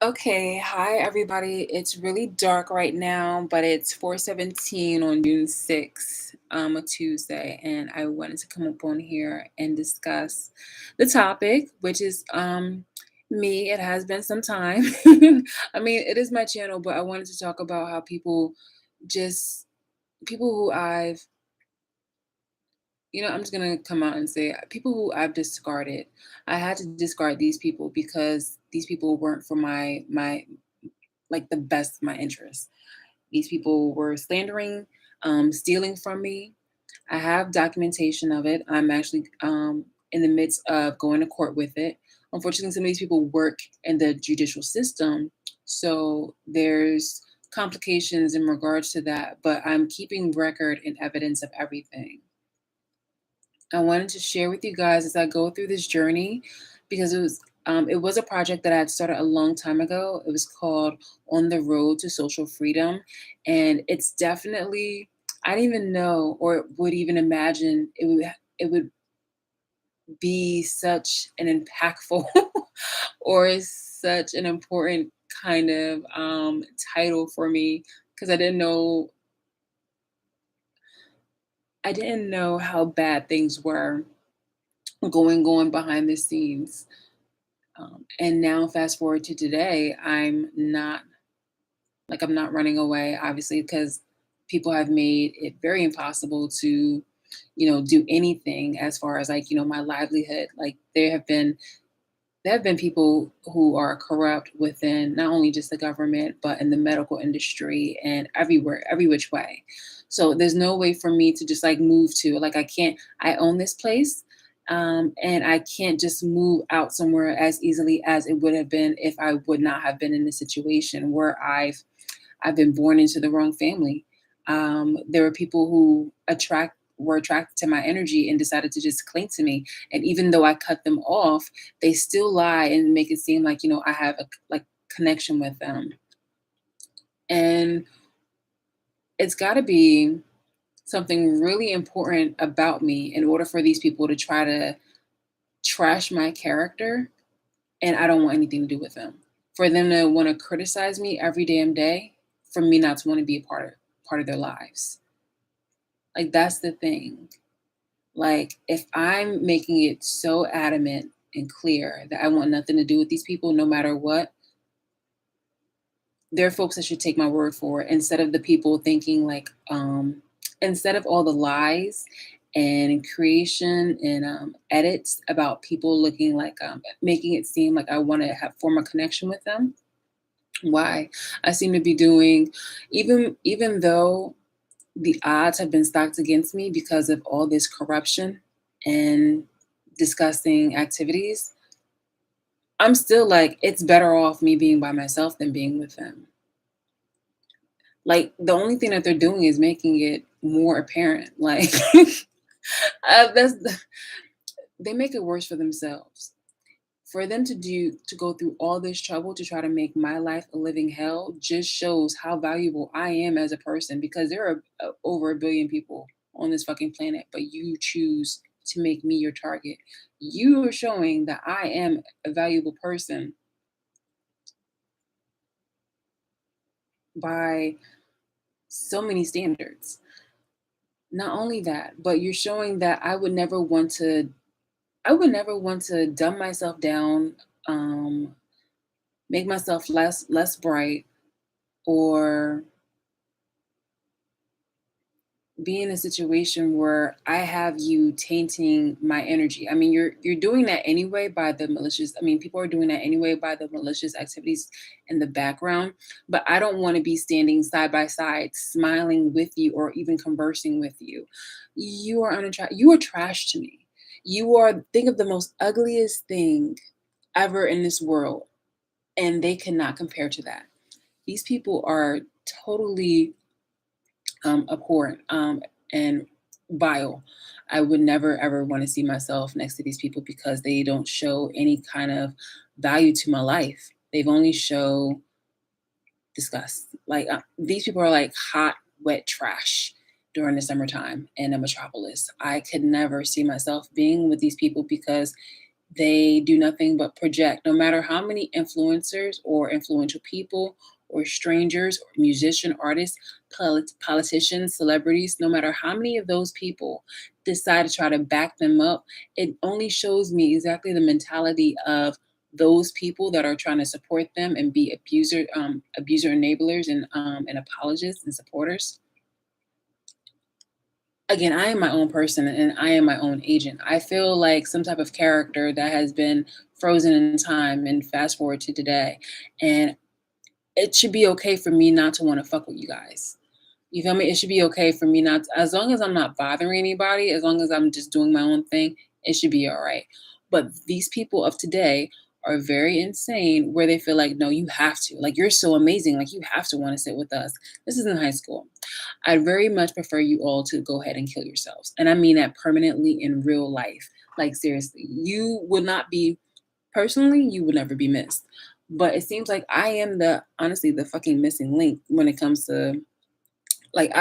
Okay, hi everybody. It's really dark right now, but it's 4:17 on June 6th, a Tuesday, and I wanted to come up on here and discuss the topic, which is me. It has been some time. I mean, it is my channel, but I wanted to talk about how just people who I'm just gonna come out and say people who I've discarded. I had to discard these people because these people weren't for my like the best of my interests. These people were slandering, stealing from me. I have documentation of it. I'm actually in the midst of going to court with it. Unfortunately, some of these people work in the judicial system, so there's complications in regards to that. But I'm keeping record and evidence of everything. I wanted to share with you guys as I go through this journey because it was a project that I had started a long time ago. It was called On the Road to Social Freedom, and it's definitely I didn't even know or would even imagine it would be such an impactful or such an important kind of title for me because I didn't know how bad things were going behind the scenes. And now fast forward to today, I'm not running away, obviously, because people have made it very impossible to, do anything as far as my livelihood. Like there have been people who are corrupt within not only just the government, but in the medical industry and everywhere, every which way. So there's no way for me to just like move to like I can't. I own this place, and I can't just move out somewhere as easily as it would have been if I would not have been in a situation where I've been born into the wrong family. There were people who were attracted to my energy and decided to just cling to me. And even though I cut them off, they still lie and make it seem like I have a like connection with them. And it's got to be something really important about me in order for these people to try to trash my character. And I don't want anything to do with them. For them to want to criticize me every damn day, for me not to want to be a part of their lives. Like that's the thing. Like if I'm making it so adamant and clear that I want nothing to do with these people no matter what, they're folks that should take my word for it instead of the people thinking like instead of all the lies and creation and edits about people looking like making it seem like I want to have form a connection with them. Why I seem to be doing, even though the odds have been stacked against me because of all this corruption and disgusting activities, I'm still like, it's better off me being by myself than being with them. Like, the only thing that they're doing is making it more apparent. Like, that's they make it worse for themselves. For them to go through all this trouble to try to make my life a living hell just shows how valuable I am as a person because there are over a billion people on this fucking planet, but you choose to make me your target. You are showing that I am a valuable person by so many standards. Not only that, but you're showing that I would never want to dumb myself down, um, make myself less bright, or be in a situation where I have you tainting my energy. I mean, you're doing that anyway by the malicious. I mean, people are doing that anyway by the malicious activities in the background. But I don't want to be standing side by side, smiling with you, or even conversing with you. You are unattractive. You are trash to me. You are think of the most ugliest thing ever in this world, and they cannot compare to that. These people are totally abhorrent and vile. I would never ever want to see myself next to these people because they don't show any kind of value to my life. They've only show disgust. Like these people are like hot, wet trash during the summertime in a metropolis. I could never see myself being with these people because They do nothing but project. No matter how many influencers or influential people or strangers or musician artists, politicians, celebrities, no matter how many of those people decide to try to back them up, it only shows me exactly the mentality of those people that are trying to support them and be abuser enablers and apologists and supporters. Again, I am my own person and I am my own agent. I feel like some type of character that has been frozen in time and fast forward to today. And it should be okay for me not to want to fuck with you guys. You feel me? It should be okay for me not as long as I'm not bothering anybody, as long as I'm just doing my own thing, it should be all right. But these people of today are very insane where they feel like, no, you have to. Like, you're so amazing. Like, you have to want to sit with us. This is in high school. I'd very much prefer you all to go ahead and kill yourselves. And I mean that permanently in real life. Like, seriously, you will not be, personally, you will never be missed. But it seems like I am honestly, the fucking missing link when it comes to like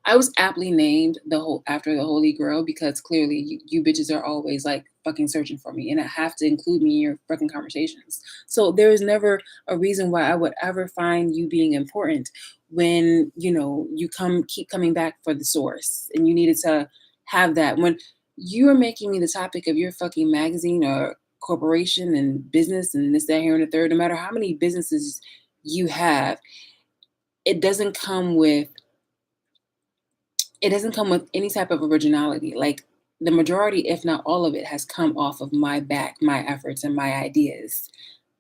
I was aptly named the whole after the Holy Grail because clearly you bitches are always like fucking searching for me and I have to include me in your fucking conversations. So there is never a reason why I would ever find you being important when you keep coming back for the source and you needed to have that when you are making me the topic of your fucking magazine or corporation and business and this, that, here, and the third, no matter how many businesses you have, it doesn't come with it doesn't come with any type of originality. Like the majority, if not all of it, has come off of my back, my efforts, and my ideas,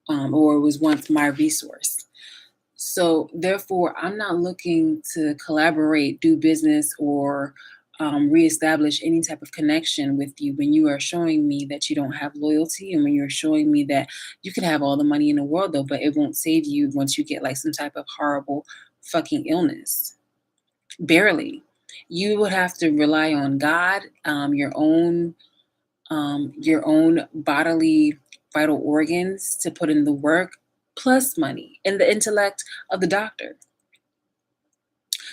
or was once my resource. So therefore, I'm not looking to collaborate, do business, or reestablish any type of connection with you when you are showing me that you don't have loyalty, and when you're showing me that you can have all the money in the world, though, but it won't save you once you get like some type of horrible fucking illness. Barely. You would have to rely on God, your own bodily vital organs to put in the work, plus money and the intellect of the doctor.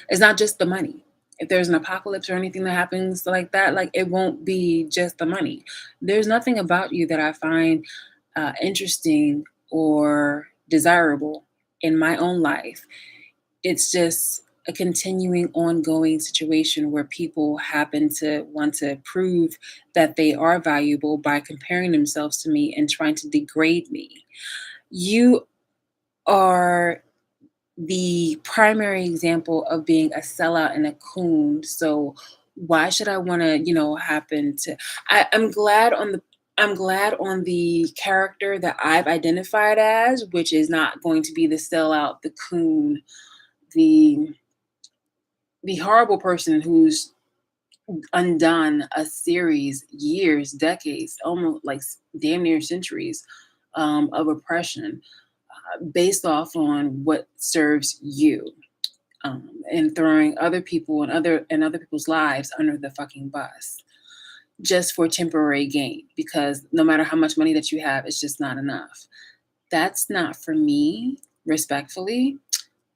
It's not just the money. If there's an apocalypse or anything that happens like that, like it won't be just the money. There's nothing about you that I find interesting or desirable in my own life. It's just a continuing ongoing situation where people happen to want to prove that they are valuable by comparing themselves to me and trying to degrade me. You are the primary example of being a sellout and a coon. So why should I want to, happen to I'm glad on the character that I've identified as, which is not going to be the sellout, the coon, the horrible person who's undone a series, years, decades, almost like damn near centuries of oppression based off on what serves you, and throwing other people and other people's lives under the fucking bus just for temporary gain because no matter how much money that you have, it's just not enough. That's not for me, respectfully.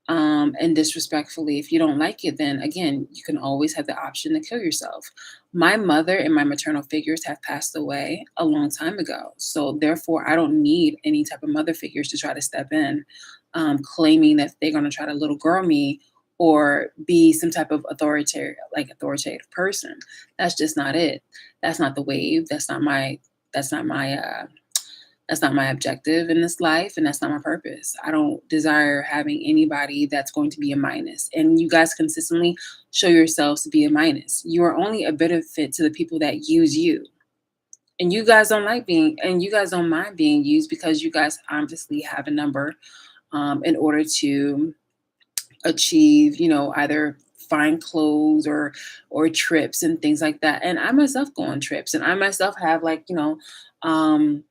And disrespectfully, if you don't like it, then again, you can always have the option to kill yourself. My mother and my maternal figures have passed away a long time ago. So therefore, I don't need any type of mother figures to try to step in, claiming that they're going to try to little girl me or be some type of authoritative person. That's just not it. That's not the wave. That's not my that's not my objective in this life, and that's not my purpose. I don't desire having anybody that's going to be a minus. And you guys consistently show yourselves to be a minus. You are only a benefit to the people that use you. And you guys don't mind being used because you guys obviously have a number in order to achieve, either fine clothes or trips and things like that. And I myself go on trips and I myself have um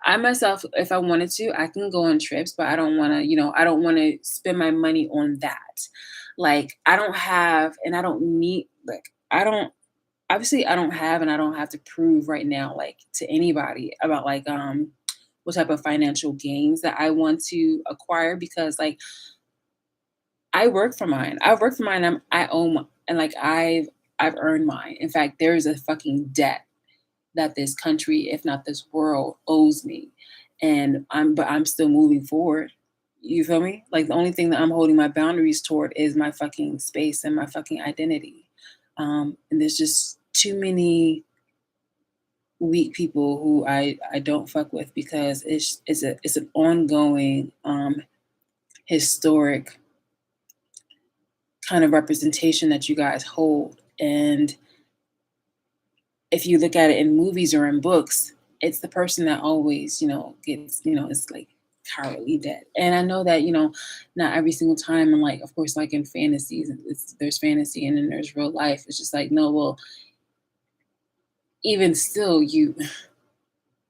I myself, if I wanted to, I can go on trips, but I don't want to, I don't want to spend my money on that. Like, I don't have, and I don't need, like, I don't, obviously, I don't have, and I don't have to prove right now, like, to anybody about, like, what type of financial gains that I want to acquire because, like, I work for mine. I work for mine. I own, and like, I've earned mine. In fact, there is a fucking debt that this country, if not this world, owes me. And I'm still moving forward. You feel me? Like the only thing that I'm holding my boundaries toward is my fucking space and my fucking identity. And there's just too many weak people who I don't fuck with because it's an ongoing historic kind of representation that you guys hold. And if you look at it in movies or in books, it's the person that always, gets, it's like cowardly dead. And I know that, not every single time, and like, of course, like in fantasies, there's fantasy and then there's real life. It's just like, no, well, even still,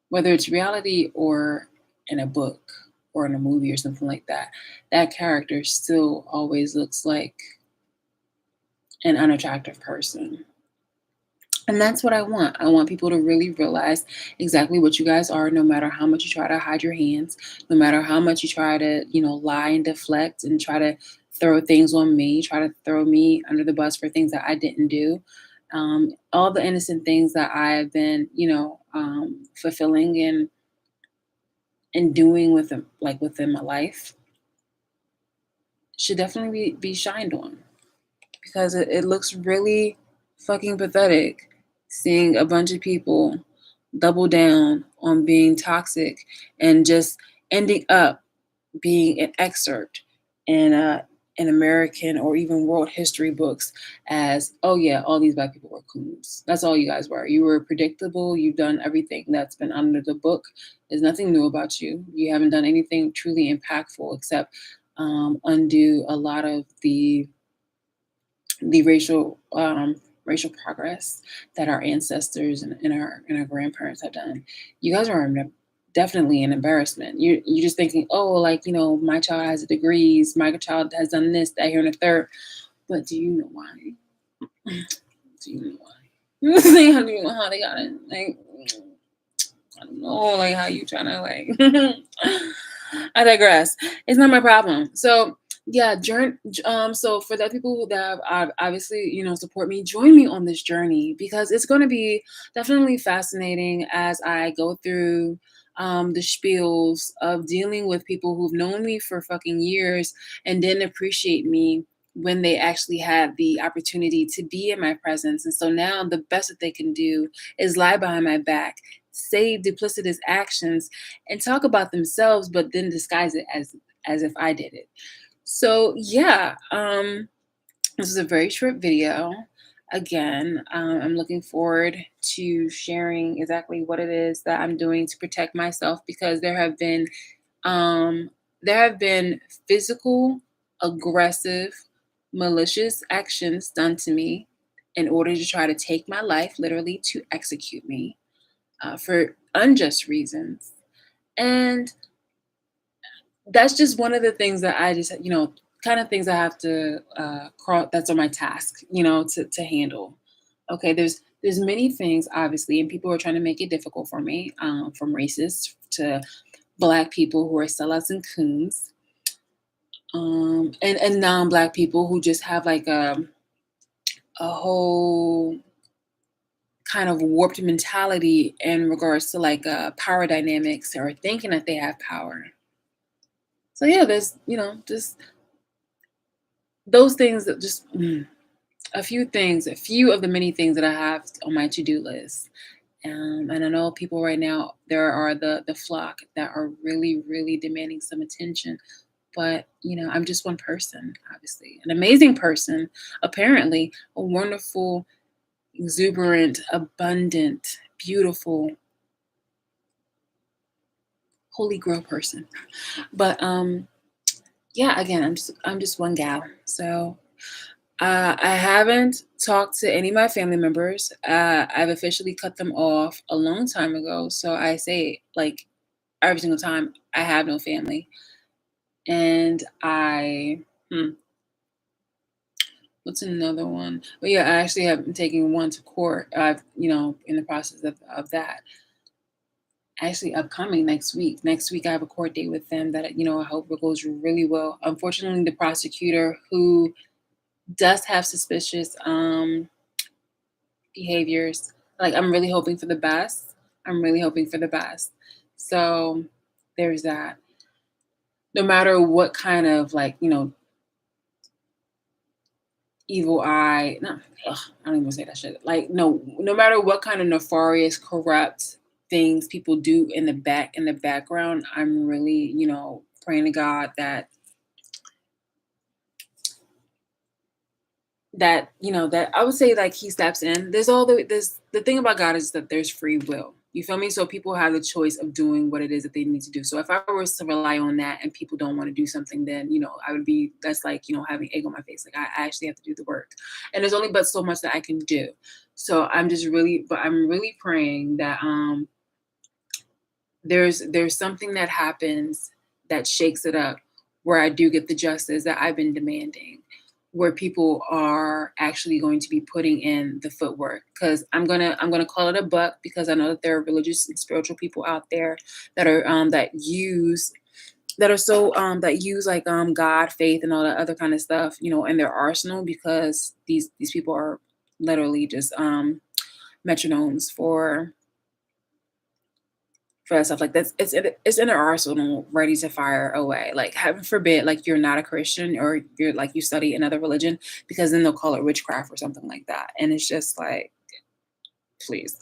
whether it's reality or in a book or in a movie or something like that, that character still always looks like an unattractive person. And that's what I want. I want people to really realize exactly what you guys are, no matter how much you try to hide your hands, no matter how much you try to, lie and deflect and try to throw things on me, try to throw me under the bus for things that I didn't do. All the innocent things that I've been, fulfilling and doing with them, like within my life, should definitely be shined on because it looks really fucking pathetic seeing a bunch of people double down on being toxic and just ending up being an excerpt in American or even world history books as, oh yeah, all these black people were coons. That's all you guys were. You were predictable. You've done everything that's been under the book. There's nothing new about you. You haven't done anything truly impactful except undo a lot of the racial progress that our ancestors and our grandparents have done. You guys are definitely an embarrassment. You're just thinking, oh, like my child has degrees, my child has done this, that, here, and the third. But do you know why? Do you know why? They don't even know how they got it. Like I don't know, like how you trying to like. I digress. It's not my problem. So yeah, so for the people that obviously support me, join me on this journey because it's going to be definitely fascinating as I go through the spiels of dealing with people who've known me for fucking years and didn't appreciate me when they actually had the opportunity to be in my presence. And so now the best that they can do is lie behind my back, say duplicitous actions, and talk about themselves, but then disguise it as if I did it. So yeah, this is a very short video. Again, I'm looking forward to sharing exactly what it is that I'm doing to protect myself because um, there have been physical, aggressive, malicious actions done to me in order to try to take my life, literally to execute me for unjust reasons. And that's just one of the things that I just, kind of things I have to cross. That's on my task, to handle. Okay, there's many things, obviously, and people are trying to make it difficult for me, from racists to black people who are sellouts and coons, and non-black people who just have like a whole kind of warped mentality in regards to like power dynamics or thinking that they have power. So yeah, there's just those things that just a few things, a few of the many things that I have on my to-do list. And I know people right now, there are the flock that are really, really demanding some attention. But I'm just one person, obviously, an amazing person, apparently, a wonderful, exuberant, abundant, beautiful, holy grail person. But yeah, again, I'm just one gal. So I haven't talked to any of my family members. I've officially cut them off a long time ago. So I say, like, every single time, I have no family. And what's another one? But yeah, I actually have been taking one to court. I've, in the process of that. Actually, upcoming next week. Next week, I have a court date with them that, I hope it goes really well. Unfortunately, the prosecutor who does have suspicious behaviors. Like, I'm really hoping for the best. I'm really hoping for the best. So there's that. No matter what kind of like, evil eye, no, ugh, I don't even say that shit. Like, no matter what kind of nefarious, corrupt things people do in the background, I'm really, praying to God that I would say like he steps in. There's the thing about God is that there's free will. You feel me? So people have the choice of doing what it is that they need to do. So if I was to rely on that and people don't want to do something, then I would be that's like, having egg on my face. Like I actually have to do the work. And there's only but so much that I can do. So I'm really praying that there's something that happens that shakes it up where I do get the justice that I've been demanding, where people are actually going to be putting in the footwork. Because I'm gonna call it a buck, because I know that there are religious and spiritual people out there that use like God, faith, and all that other kind of stuff, in their arsenal, because these people are literally just metronomes for that stuff. Like that's it's in their arsenal, ready to fire away. Like heaven forbid, like you're not a Christian, or you're like you study another religion, because then they'll call it witchcraft or something like that. And it's just like, please.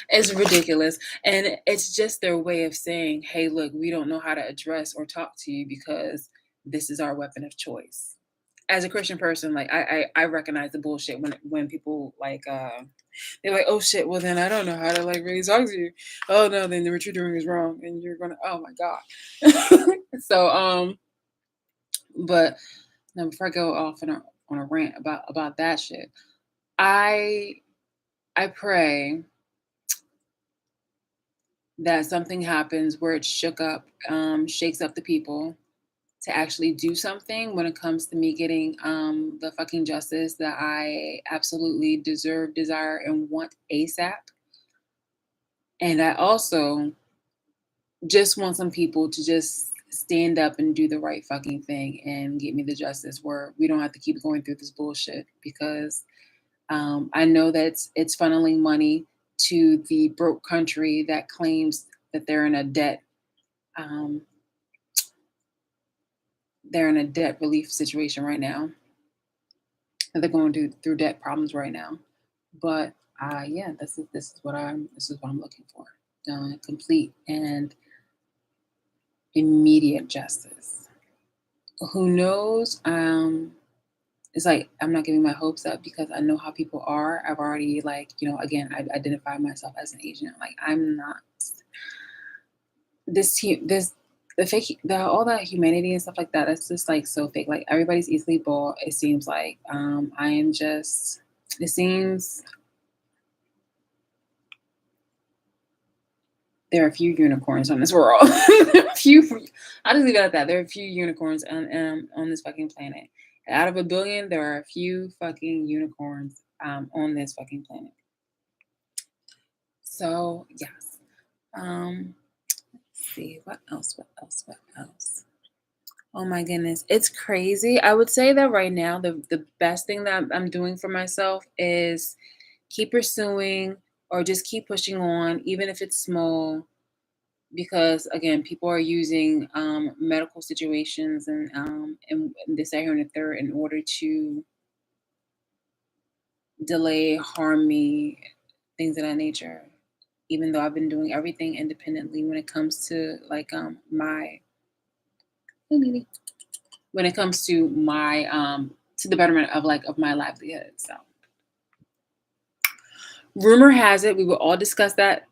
It's ridiculous. And it's just their way of saying, hey, look, we don't know how to address or talk to you because this is our weapon of choice. As a Christian person, like I recognize the bullshit when people like they're like, oh shit, well then I don't know how to like really talk to you. Oh no, then what you're doing is wrong, and you're gonna, oh my god. So but now before I go off on a rant about that shit, I I pray that something happens where it shakes up the people to actually do something when it comes to me getting the fucking justice that I absolutely deserve, desire, and want ASAP. And I also just want some people to just stand up and do the right fucking thing and get me the justice where we don't have to keep going through this bullshit, because I know that it's funneling money to the broke country that claims that um, they're in a debt relief situation right now. That they're going through debt problems right now. But yeah, this is what I'm looking for. Complete and immediate justice. Who knows? It's like I'm not giving my hopes up because I know how people are. I've already like, again, I identify myself as an agent. Like I'm not this the fake the all that humanity and stuff like that. That's just like so fake. Like everybody's easily bought. It seems like I am just. It seems there are a few unicorns on this world. A few. I'll just leave it at that. There are a few unicorns on this fucking planet. Out of a billion, there are a few fucking unicorns on this fucking planet. So yes. Let's see what else. What else? What else? Oh my goodness, it's crazy. I would say that right now, the best thing that I'm doing for myself is keep pursuing, or just keep pushing on, even if it's small, because again, people are using medical situations and this, that, here, and the third in order to delay, harm me, things of that nature. Even though I've been doing everything independently when it comes to like my when it comes to the betterment of like of my livelihood. So rumor has it we will all discuss that.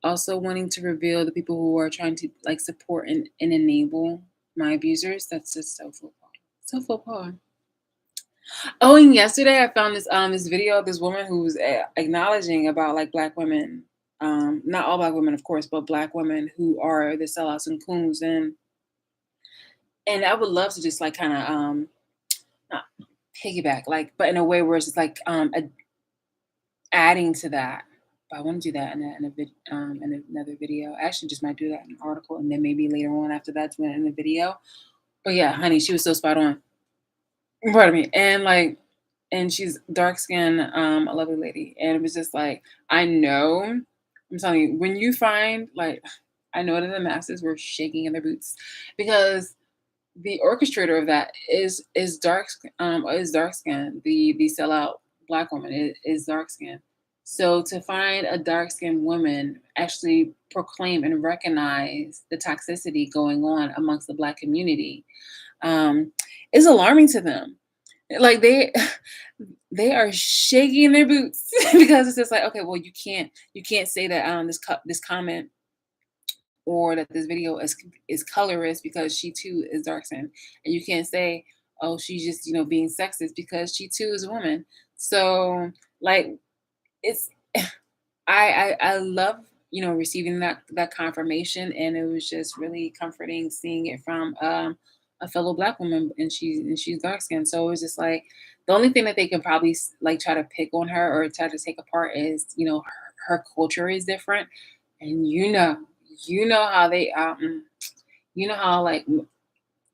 Also wanting to reveal the people who are trying to like support and enable my abusers. That's just so football. So football. Oh, and yesterday I found this video of this woman who's acknowledging about like black women, not all black women, of course, but black women who are the sellouts and coons, and I would love to just like kind of not piggyback, like, but in a way where it's just like adding to that. But I want to do that in another video. I actually just might do that in an article, and then maybe later on after that, do it in the video. But yeah, honey, she was so spot on. Pardon me, and like and she's dark skinned, a lovely lady. And it was just like, I know, I'm telling you, when you find like, I know that the masses were shaking in their boots because the orchestrator of that is dark skinned. The sellout black woman is dark skinned. So to find a dark skinned woman actually proclaim and recognize the toxicity going on amongst the black community um, is alarming to them. Like they are shaking their boots because it's just like, okay, well, you can't say that this comment or that this video is colorist because she too is dark skinned, and you can't say, oh, she's just being sexist because she too is a woman. So like it's I love receiving that confirmation, and it was just really comforting seeing it from a fellow black woman, and she's dark skinned. So it was just like the only thing that they can probably like try to pick on her or try to take apart is her culture is different, and you know how they you know how like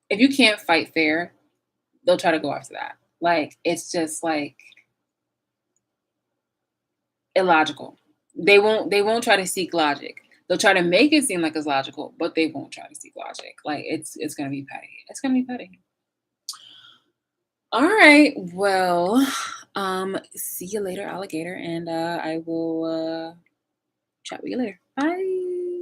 if you can't fight fair, they'll try to go after that. Like it's just like illogical. They won't try to seek logic. They'll try to make it seem like it's logical, but they won't try to seek logic. Like it's gonna be petty. It's gonna be petty. All right. Well, see you later, alligator, and I will chat with you later. Bye.